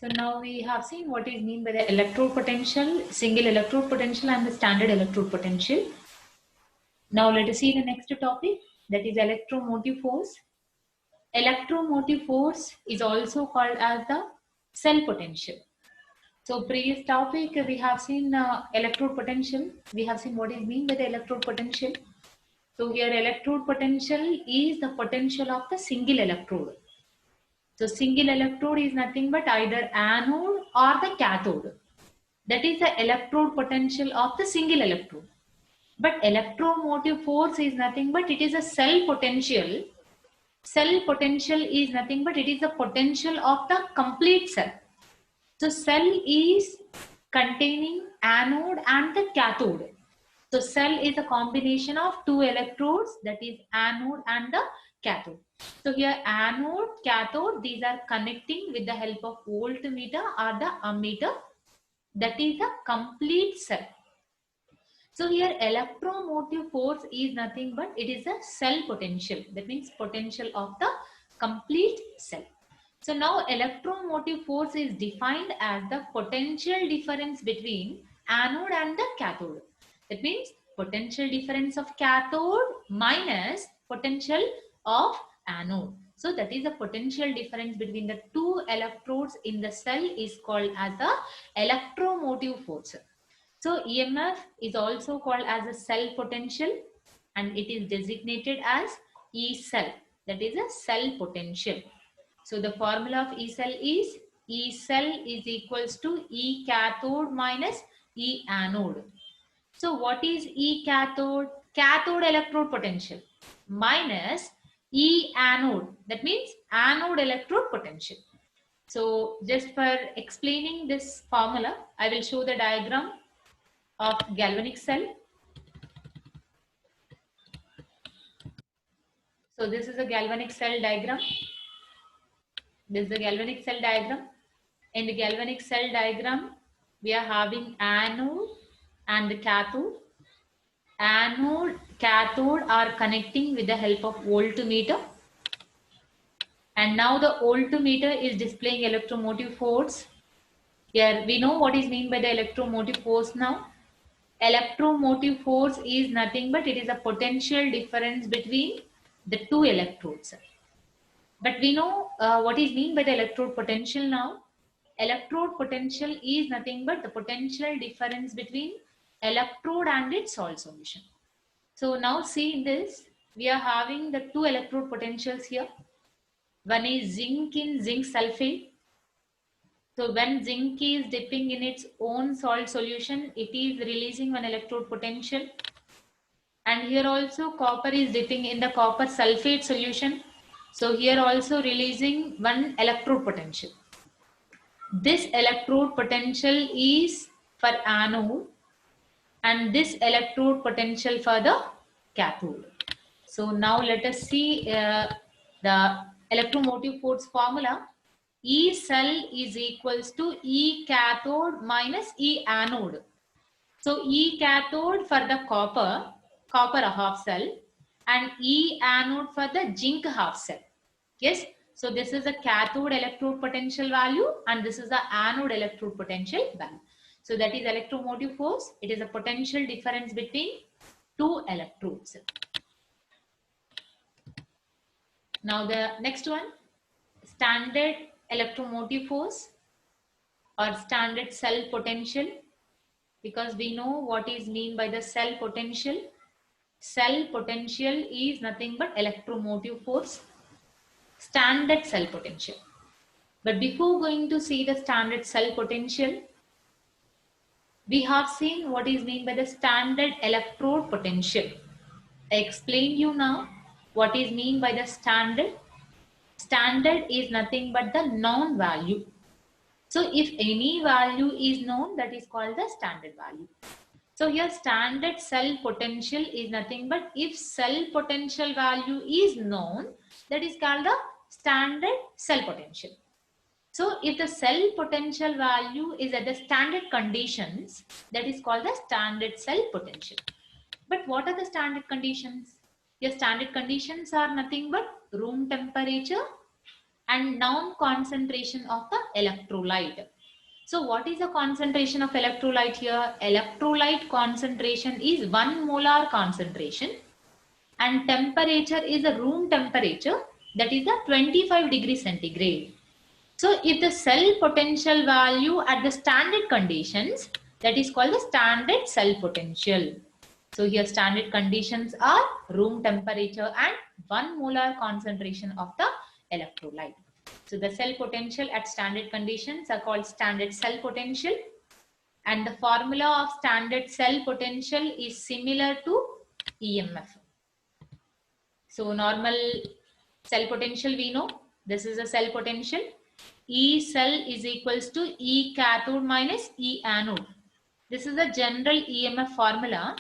So now we have seen what is mean by the electrode potential, single electrode potential and the standard electrode potential. Now let us see the next topic, that is electromotive force. Electromotive force is also called as the cell potential. So previous topic we have seen electrode potential. We have seen what is mean by the electrode potential. So here electrode potential is the potential of the single electrode. So single electrode is nothing but either anode or the cathode. That is the electrode potential of the single electrode. But electromotive force is nothing but it is a cell potential. Cell potential is nothing but it is the potential of the complete cell. So cell is containing anode and the cathode. So cell is a combination of two electrodes, that is anode and the cathode. So here anode, cathode, these are connecting with the help of voltmeter or the ammeter. That is a complete cell. So here electromotive force is nothing but it is a cell potential. That means potential of the complete cell. So now electromotive force is defined as the potential difference between anode and the cathode. That means potential difference of cathode minus potential of anode. So that is the potential difference between the two electrodes in the cell is called as the electromotive force. So EMF is also called as a cell potential and it is designated as E cell. That is a cell potential. So the formula of E cell is equals to E cathode minus E anode. So what is E cathode? Cathode electrode potential minus E anode. That means anode electrode potential. So just for explaining this formula, I will show the diagram of galvanic cell. So this is a galvanic cell diagram. This is the galvanic cell diagram. In the galvanic cell diagram, we are having anode and the cathode. Anode, cathode are connecting with the help of voltmeter. And now the voltmeter is displaying electromotive force. Here we know what is meant by the electromotive force now. Electromotive force is nothing but it is a potential difference between the two electrodes. But we know what is meant by the electrode potential now. Electrode potential is nothing but the potential difference between electrode and its salt solution. So now see in this, we are having the two electrode potentials here. One is zinc in zinc sulfate. So when zinc is dipping in its own salt solution, it is releasing one electrode potential. And here also copper is dipping in the copper sulfate solution. So here also releasing one electrode potential. This electrode potential is for anode and this electrode potential for the cathode. So now let us see the electromotive force formula. E cell is equals to E cathode minus E anode. So E cathode for the copper half cell and E anode for the zinc half cell. Yes. So this is a cathode electrode potential value and this is the anode electrode potential value. So that is electromotive force. It is a potential difference between two electrodes. Now the next one, standard electromotive force or standard cell potential, because we know what is mean by the cell potential. Cell potential is nothing but electromotive force. Standard cell potential. But before going to see the standard cell potential, we have seen what is mean by the standard electrode potential. I explained you now what is mean by the standard. Standard is nothing but the known value. So if any value is known, that is called the standard value. So here standard cell potential is nothing but if cell potential value is known, that is called the standard cell potential. So if the cell potential value is at the standard conditions, that is called the standard cell potential. But what are the standard conditions? Your standard conditions are nothing but room temperature, and known concentration of the electrolyte. So what is the concentration of electrolyte here? Electrolyte concentration is 1 molar concentration and temperature is a room temperature, that is the 25 degrees centigrade. So if the cell potential value at the standard conditions, that is called the standard cell potential. So here standard conditions are room temperature and 1 molar concentration of the electrolyte. So the cell potential at standard conditions are called standard cell potential, and the formula of standard cell potential is similar to EMF. So normal cell potential we know, this is a cell potential. E cell is equals to E cathode minus E anode. This is the general EMF formula.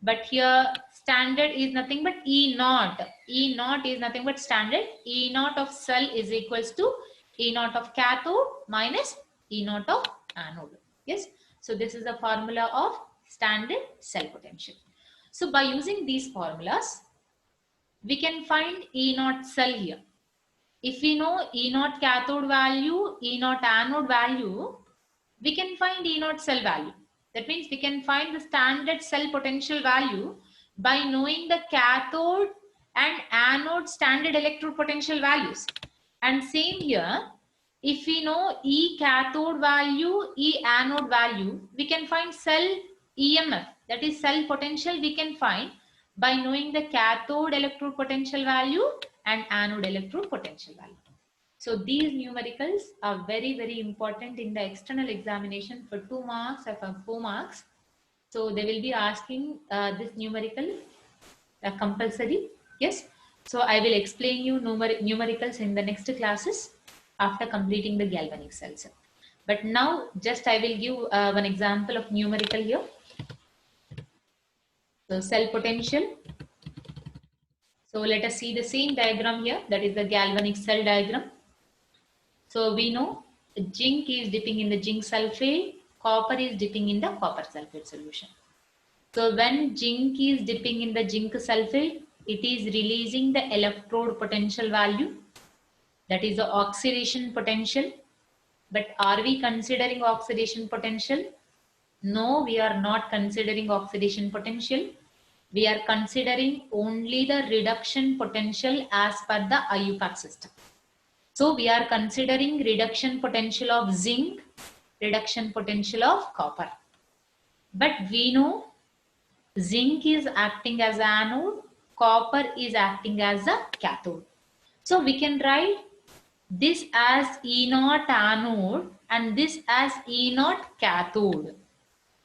But here standard is nothing but E naught. E naught is nothing but standard. E naught of cell is equals to E naught of cathode minus E naught of anode. Yes. So this is the formula of standard cell potential. So by using these formulas, we can find E naught cell here. If we know E naught cathode value, E naught anode value, we can find E naught cell value. That means we can find the standard cell potential value by knowing the cathode and anode standard electrode potential values. And same here, if we know E cathode value, E anode value, we can find cell EMF, that is cell potential, we can find by knowing the cathode electrode potential value and anode electrode potential value. So these numericals are very, very important in the external examination for 2 marks or for 4 marks. So they will be asking this numerical compulsory. Yes. So I will explain you numericals in the next classes after completing the galvanic cells. But now just I will give one example of numerical here. So cell potential. So let us see the same diagram here, that is the galvanic cell diagram. So we know zinc is dipping in the zinc sulfate, copper is dipping in the copper sulfate solution. So when zinc is dipping in the zinc sulfate, it is releasing the electrode potential value, that is the oxidation potential. But are we considering oxidation potential? No, we are not considering oxidation potential. We are considering only the reduction potential as per the IUPAC system. So we are considering reduction potential of zinc, reduction potential of copper. But we know zinc is acting as anode, copper is acting as a cathode. So we can write this as E naught anode and this as E naught cathode.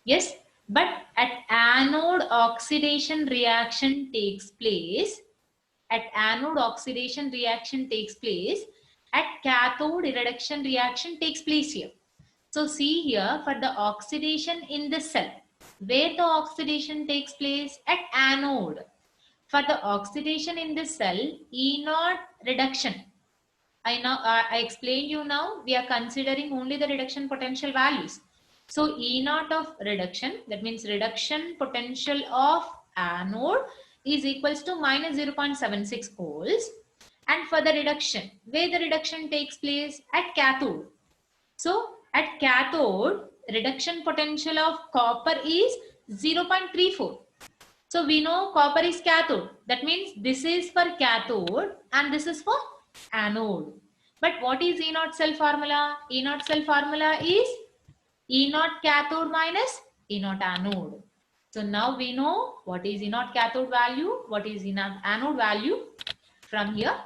Yes, but at anode oxidation reaction takes place. At anode oxidation reaction takes place. At cathode reduction reaction takes place here. So see here, for the oxidation in the cell, where the oxidation takes place? At anode. For the oxidation in the cell, E naught reduction. I explained you now, we are considering only the reduction potential values. So E naught of reduction, that means reduction potential of anode is equals to minus 0.76 volts. And for the reduction, where the reduction takes place? At cathode. So at cathode, reduction potential of copper is 0.34. So we know copper is cathode. That means this is for cathode and this is for anode. But what is E naught cell formula? E naught cell formula is E naught cathode minus E naught anode. So now we know what is E naught cathode value, what is E naught anode value from here.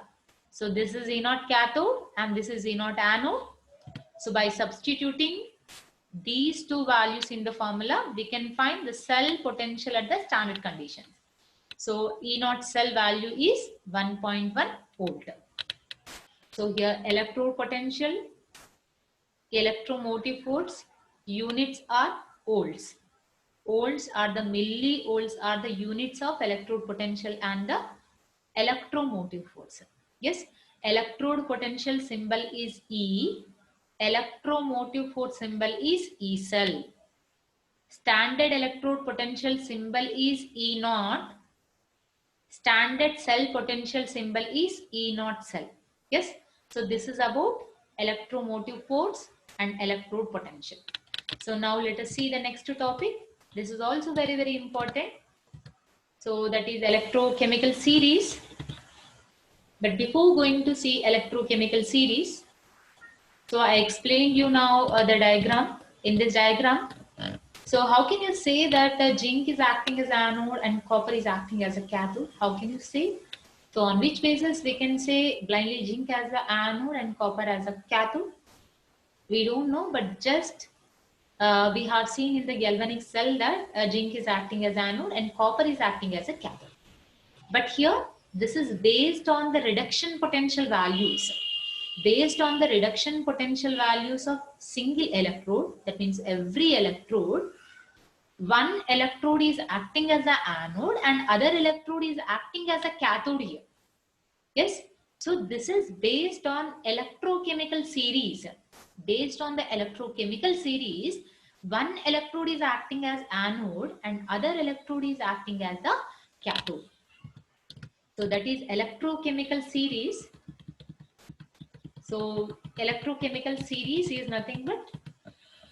So this is E naught cathode and this is E naught anode. So by substituting these two values in the formula, we can find the cell potential at the standard conditions. So E naught cell value is 1.1 volt. So here electrode potential, electromotive force, units are volts. Volts are the millivolts are the units of electrode potential and the electromotive force. Yes, electrode potential symbol is E. Electromotive force symbol is E cell. Standard electrode potential symbol is E naught. Standard cell potential symbol is E naught cell. Yes. So this is about electromotive force and electrode potential. So now let us see the next topic. This is also very, very important. So that is electrochemical series. But before going to see electrochemical series, so I explained you now the diagram. In this diagram, so how can you say that zinc is acting as anode and copper is acting as a cathode? How can you say? So on which basis we can say blindly zinc as the anode and copper as a cathode? We don't know, but just we have seen in the galvanic cell that zinc is acting as anode and copper is acting as a cathode. But here, this is based on the reduction potential values. Based on the reduction potential values of single electrode, that means every electrode, one electrode is acting as an anode and other electrode is acting as a cathode here. Yes. So this is based on electrochemical series. Based on the electrochemical series, one electrode is acting as anode and other electrode is acting as the cathode. So that is electrochemical series. So electrochemical series is nothing but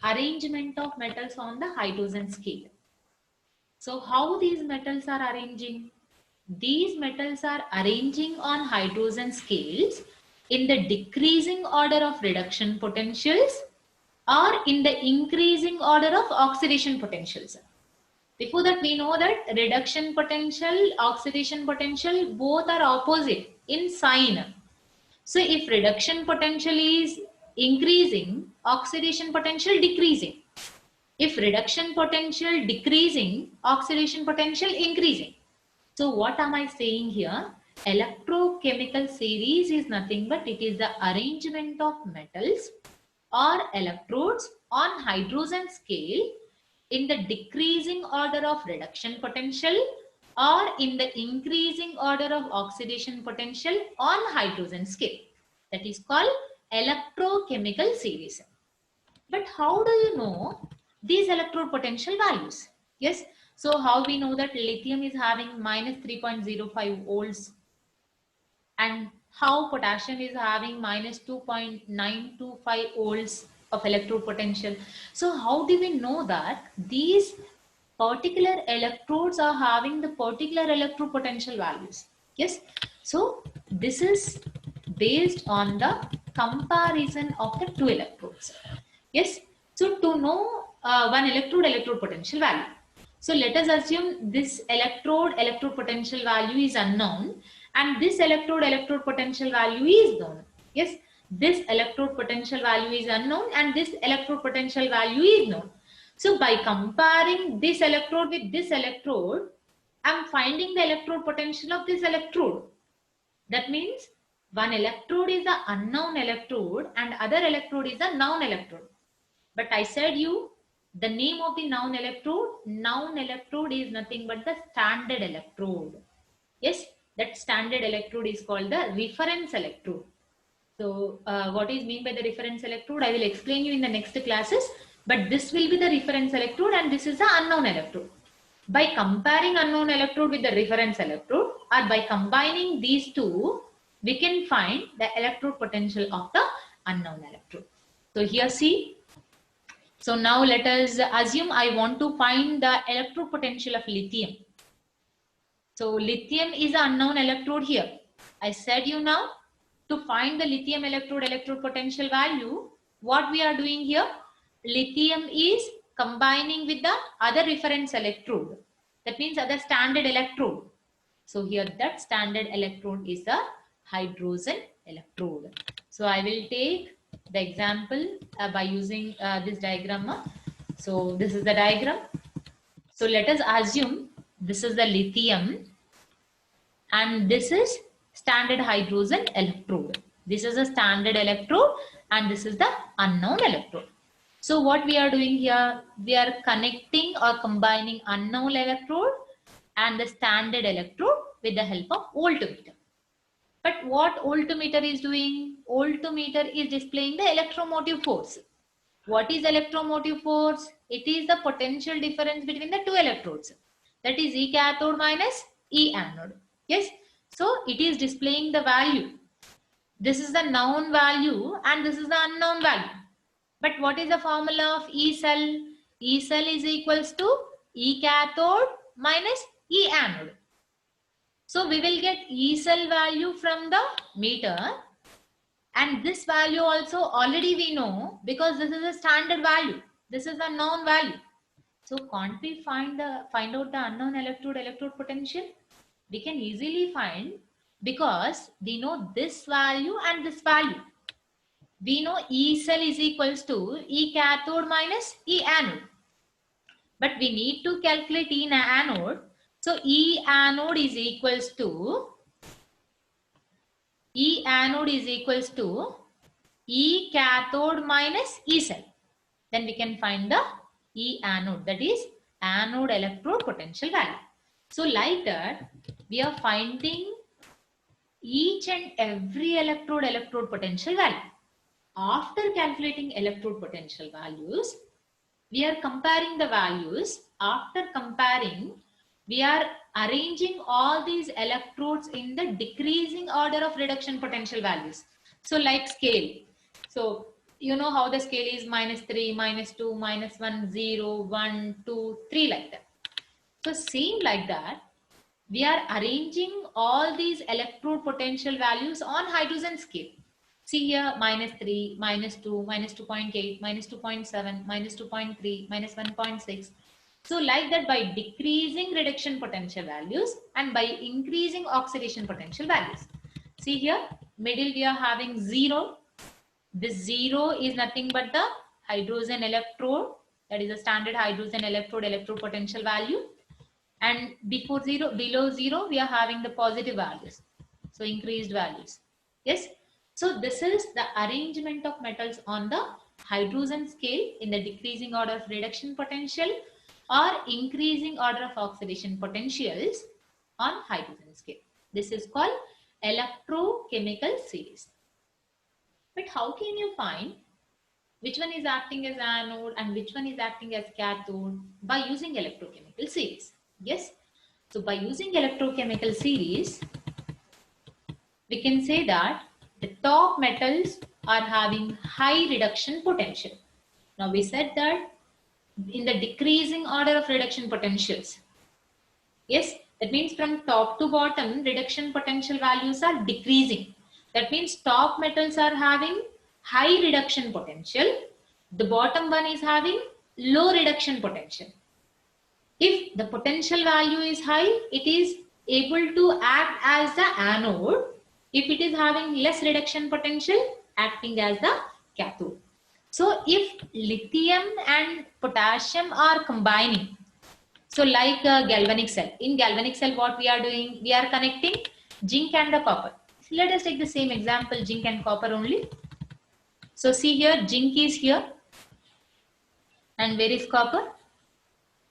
arrangement of metals on the hydrogen scale. So how these metals are arranging? These metals are arranging on hydrogen scales in the decreasing order of reduction potentials or in the increasing order of oxidation potentials. Before that, we know that reduction potential, oxidation potential, both are opposite in sign. So if reduction potential is increasing, oxidation potential decreasing. If reduction potential decreasing, oxidation potential increasing. So what am I saying here? Electrochemical series is nothing but it is the arrangement of metals or electrodes on hydrogen scale in the decreasing order of reduction potential or in the increasing order of oxidation potential on hydrogen scale. That is called electrochemical series. But how do you know these electrode potential values? Yes. So how we know that lithium is having minus 3.05 volts and how potassium is having minus 2.925 volts of electrode potential. So how do we know that these particular electrodes are having the particular electrode potential values? Yes. So this is based on the comparison of the two electrodes. Yes. So to know one electrode potential value. So let us assume this electrode potential value is unknown and this electrode potential value is known. Yes, this electrode potential value is unknown and this electrode potential value is known. So by comparing this electrode with this electrode, I am finding the electrode potential of this electrode. That means one electrode is the unknown electrode and other electrode is a known electrode. But I said you the name of the known electrode is nothing but the standard electrode. Yes, that standard electrode is called the reference electrode. So what is mean by the reference electrode? I will explain you in the next classes. But this will be the reference electrode and this is the unknown electrode. By comparing unknown electrode with the reference electrode or by combining these two, we can find the electrode potential of the unknown electrode. So here see. So now let us assume I want to find the electrode potential of lithium. So lithium is an unknown electrode here. I said you now to find the lithium electrode potential value, what we are doing here, lithium is combining with the other reference electrode. That means other standard electrode. So here that standard electrode is the hydrogen electrode. So I will take the example by using this diagram. So this is the diagram. So let us assume this is the lithium and this is standard hydrogen electrode. This is a standard electrode and this is the unknown electrode. So what we are doing here, we are connecting or combining unknown electrode and the standard electrode with the help of voltmeter. But what voltmeter is doing? Voltmeter is displaying the electromotive force. What is electromotive force? It is the potential difference between the two electrodes. That is E cathode minus E anode. Yes. So it is displaying the value. This is the known value and this is the unknown value. But what is the formula of E cell? E cell is equals to E cathode minus E anode. So we will get E cell value from the meter, and this value also already we know because this is a standard value. This is a known value. So can't we find out the unknown electrode potential? We can easily find because we know this value and this value. We know E cell is equals to E cathode minus E anode. But we need to calculate E anode. So E anode is equals to E cathode minus E cell. Then we can find the E anode, that is anode electrode potential value. So like that, we are finding each and every electrode potential value. After calculating electrode potential values, we are comparing the values. After comparing, we are arranging all these electrodes in the decreasing order of reduction potential values. So like scale. So you know how the scale is -3, -2, -1, 0, 1, 2, 3 like that. So same like that, we are arranging all these electrode potential values on hydrogen scale. See here, -3, -2, -2.8, -2.7, -2.3, -1.6. So like that, by decreasing reduction potential values and by increasing oxidation potential values. See here, middle we are having 0. This 0 is nothing but the hydrogen electrode. That is a standard hydrogen electrode potential value. And below 0, we are having the positive values. So increased values. Yes. So this is the arrangement of metals on the hydrogen scale in the decreasing order of reduction potential or increasing order of oxidation potentials on hydrogen scale. This is called electrochemical series. But how can you find which one is acting as anode and which one is acting as cathode? By using electrochemical series. Yes. So by using electrochemical series, we can say that the top metals are having high reduction potential. Now we said that in the decreasing order of reduction potentials. Yes, that means from top to bottom, reduction potential values are decreasing. That means top metals are having high reduction potential. The bottom one is having low reduction potential. If the potential value is high, it is able to act as the anode. If it is having less reduction potential, acting as the cathode. So if lithium and potassium are combining, so like a galvanic cell. In galvanic cell, what we are doing? We are connecting zinc and the copper. So let us take the same example, zinc and copper only. So see here, zinc is here. And where is copper?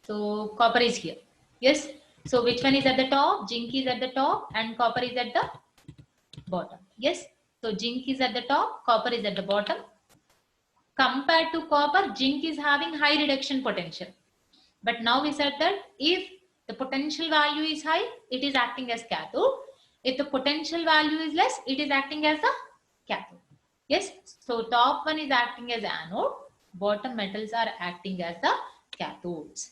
So copper is here. Yes. So which one is at the top? Zinc is at the top and copper is at the bottom. Yes. So zinc is at the top, copper is at the bottom. Compared to copper, zinc is having high reduction potential. But now we said that if the potential value is high, it is acting as cathode. If the potential value is less, it is acting as the cathode. Yes. So top one is acting as anode. Bottom metals are acting as the cathodes.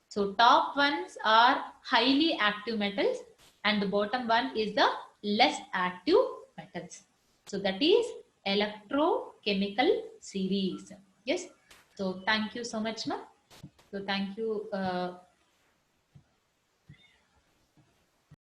So top ones are highly active metals and the bottom one is the less active metals. So that is electrochemical series. Yes. So thank you so much, ma'am. So thank you.